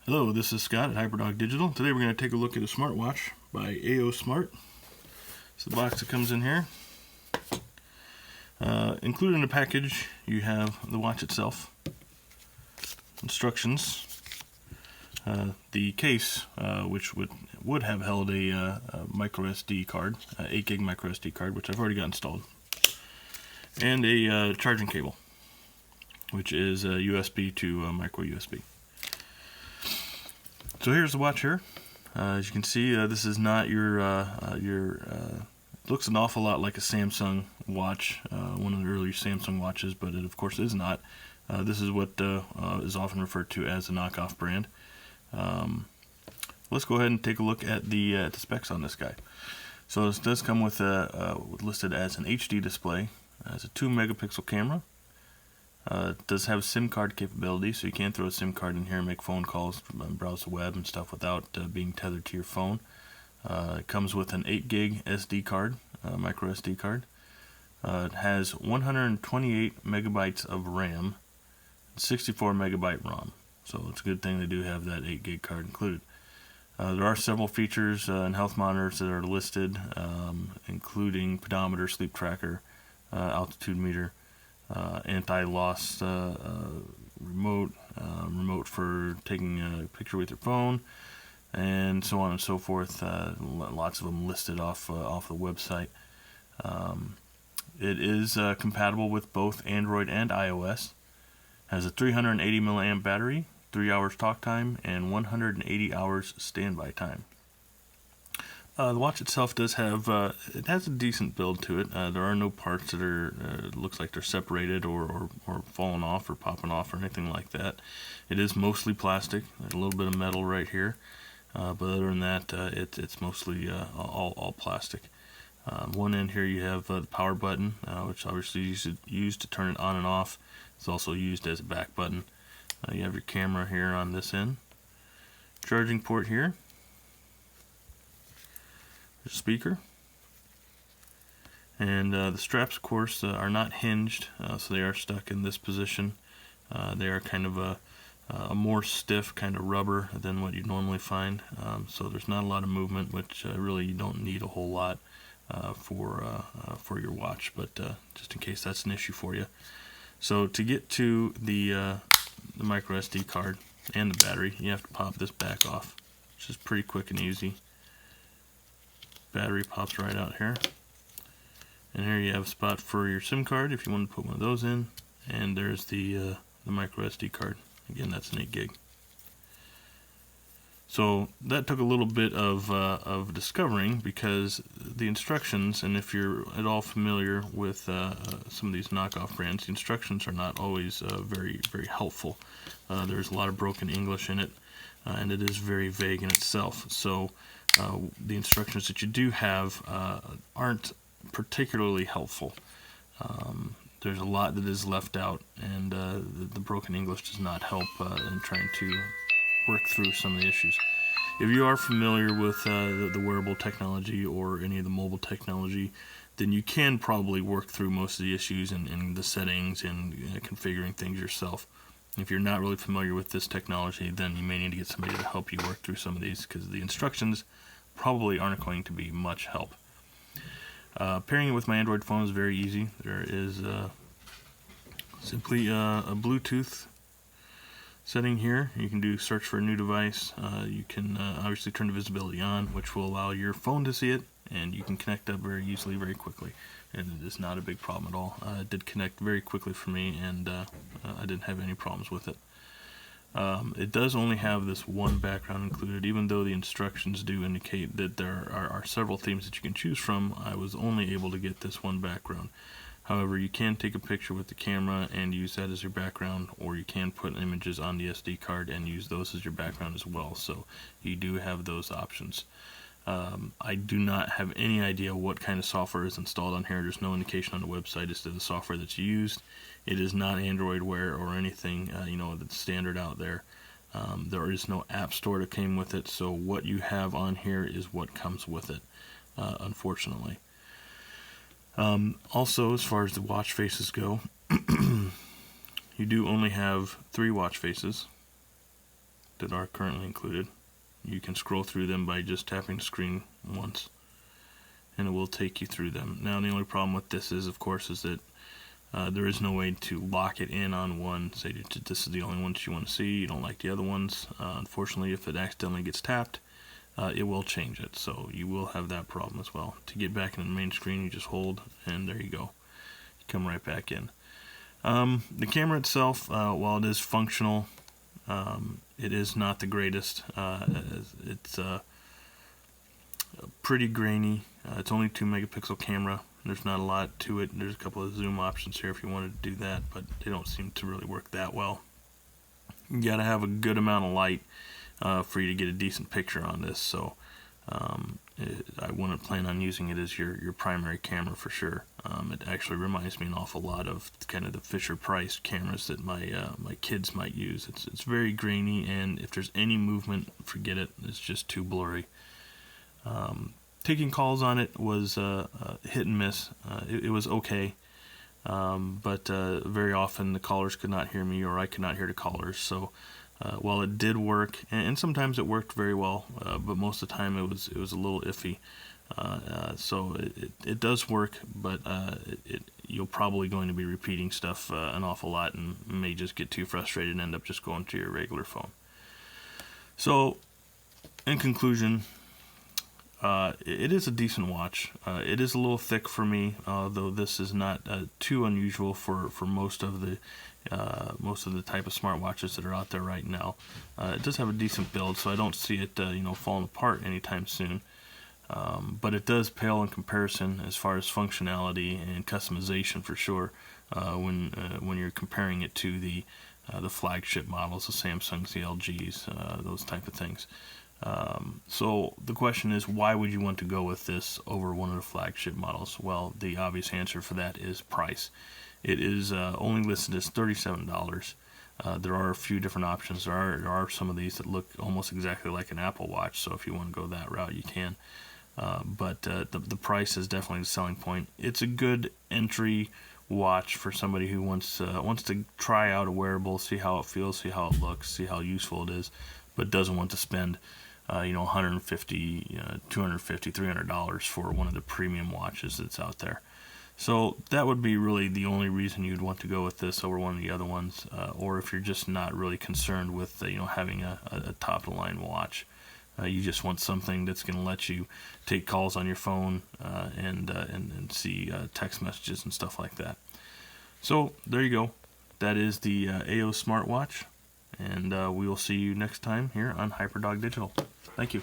Hello, this is Scott at Hyperdog Digital. Today we're going to take a look at a smartwatch by Aosmart. It's the box that comes in here. Included in the package, you have the watch itself, instructions, the case, which would have held a Microsd card, 8 gig Microsd card, which I've already got installed, and a charging cable, which is USB to micro USB. So here's the watch here. As you can see, this is not your looks an awful lot like a Samsung watch, one of the earlier Samsung watches, but it of course is not. This is what is often referred to as a knockoff brand. Let's go ahead and take a look at the specs on this guy. So this does come with listed as an HD display. It has a 2 megapixel camera. It does have SIM card capability, so you can throw a SIM card in here and make phone calls, browse the web and stuff without being tethered to your phone. It comes with an 8 gig SD card, micro SD card. It has 128 megabytes of RAM, 64 megabyte ROM. So it's a good thing they do have that 8 gig card included. There are several features and health monitors that are listed, including pedometer, sleep tracker, altitude meter, anti-loss remote, remote for taking a picture with your phone, and so on and so forth. Lots of them listed off the website. It is compatible with both Android and iOS. Has a 380 milliamp battery, 3 hours talk time, and 180 hours standby time. The watch itself does have, it has a decent build to it. There are no parts that are, looks like they're separated or falling off or popping off or anything like that. It is mostly plastic. There's a little bit of metal right here, but other than that, it's mostly all plastic. One end here you have the power button, which obviously is used to turn it on and off. It's also used as a back button. You have your camera here on this end. Charging port here. Speaker, and the straps of course are not hinged, so they are stuck in this position. They are kind of a more stiff kind of rubber than what you normally find, so there's not a lot of movement, which really you don't need a whole lot for your watch, but just in case that's an issue for you. So to get to the micro SD card and the battery, you have to pop this back off, which is pretty quick and easy. Battery pops right out here, and here you have a spot for your SIM card if you want to put one of those in, and there's the micro SD card. Again, that's an 8 gig. So that took a little bit of discovering, because the instructions, and if you're at all familiar with some of these knockoff brands, the instructions are not always very helpful. There's a lot of broken English in it, and it is very vague in itself. So the instructions that you do have aren't particularly helpful. There's a lot that is left out, and the broken English does not help in trying to work through some of the issues. If you are familiar with the wearable technology or any of the mobile technology, then you can probably work through most of the issues and the settings and configuring things yourself. If you're not really familiar with this technology, then you may need to get somebody to help you work through some of these, because the instructions probably aren't going to be much help. Pairing it with my Android phone is very easy. There is simply a Bluetooth setting here. You can do search for a new device. You can obviously turn the visibility on, which will allow your phone to see it, and you can connect up very easily, very quickly. And it is not a big problem at all. It did connect very quickly for me, and I didn't have any problems with it. It does only have this one background included, even though the instructions do indicate that there are several themes that you can choose from. I was only able to get this one background. However, you can take a picture with the camera and use that as your background, or you can put images on the SD card and use those as your background as well. So you do have those options. I do not have any idea what kind of software is installed on here. There's no indication on the website as to the software that's used. It is not Android Wear or anything that's standard out there. There is no app store that came with it, so what you have on here is what comes with it, unfortunately. Also, as far as the watch faces go, you do only have 3 watch faces. that are currently included. You can scroll through them by just tapping the screen once, and it will take you through them. Now, the only problem with this is, of course, is that there is no way to lock it in on one, say this is the only ones you want to see, you don't like the other ones. Unfortunately, if it accidentally gets tapped, it will change it, so you will have that problem as well. To get back in the main screen, you just hold, and there you go. You come right back in. The camera itself, while it is functional, it is not the greatest. It's pretty grainy. It's only 2 megapixel camera. There's not a lot to it. There's a couple of zoom options here if you wanted to do that, but they don't seem to really work that well. You gotta have a good amount of light for you to get a decent picture on this, so I wouldn't plan on using it as your primary camera for sure. It actually reminds me an awful lot of kind of the Fisher-Price cameras that my kids might use. It's very grainy, and if there's any movement, forget it. It's just too blurry. Taking calls on it was hit and miss. It was okay, but very often the callers could not hear me, or I could not hear the callers. So while it did work, and sometimes it worked very well, but most of the time it was a little iffy. So it does work, but you're probably going to be repeating stuff an awful lot, and may just get too frustrated and end up just going to your regular phone. So, in conclusion, it is a decent watch. It is a little thick for me, though this is not too unusual for most of the type of smartwatches that are out there right now. It does have a decent build, so I don't see it falling apart anytime soon. But it does pale in comparison as far as functionality and customization for sure. When you're comparing it to the flagship models, the Samsungs, the LGs, those type of things. So the question is, why would you want to go with this over one of the flagship models? Well, the obvious answer for that is price. It is only listed as $37. There are a few different options. There are some of these that look almost exactly like an Apple Watch, so if you want to go that route, you can. But the price is definitely the selling point. It's a good entry watch for somebody who wants to try out a wearable, see how it feels, see how it looks, see how useful it is, but doesn't want to spend $150, $250, $300 for one of the premium watches that's out there. So that would be really the only reason you'd want to go with this over one of the other ones, or if you're just not really concerned with having a top-of-the-line watch. You just want something that's going to let you take calls on your phone and see text messages and stuff like that. So there you go. That is the Aosmart Smartwatch, and we will see you next time here on HyperDog Digital. Thank you.